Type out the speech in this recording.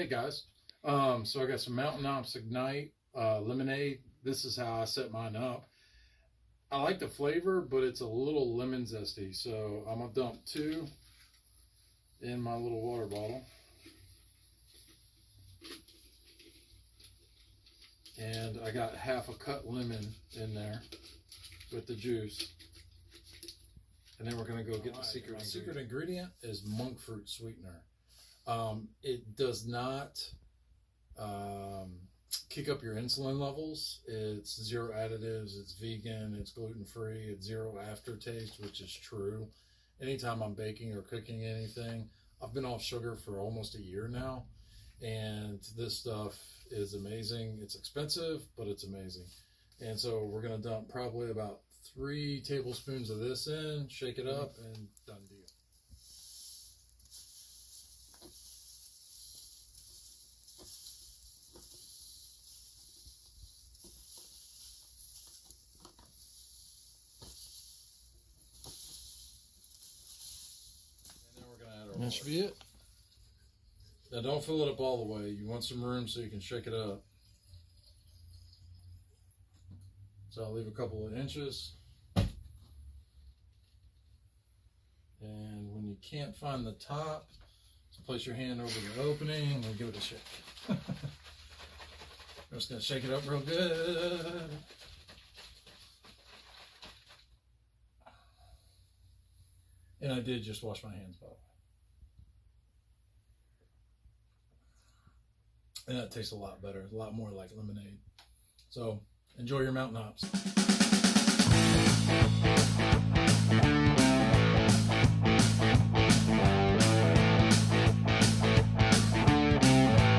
Hey guys, so I got some Mountain Ops Ignite lemonade. This is how I set mine up. I like the flavor, but it's a little lemon zesty, so I'm gonna dump 2 in my little water bottle. And I got half a cut lemon in there with the juice. And then we're gonna go get the secret ingredient. The secret ingredient is monk fruit sweetener. It does not kick up your insulin levels. It's 0 additives, it's vegan, it's gluten-free, it's 0 aftertaste, which is true. Anytime I'm baking or cooking anything, I've been off sugar for almost a year now, and this stuff is amazing. It's expensive, but it's amazing. And so we're gonna dump probably about 3 tablespoons of this in, shake it up, and done deal. And that should be it. Now don't fill it up all the way. You want some room so you can shake it up. So I'll leave a couple of inches. And when you can't find the top, just place your hand over the opening and give it a shake. I'm just going to shake it up real good. And I did just wash my hands, by the way. And that tastes a lot better, a lot more like lemonade. So enjoy your Mountain Ops.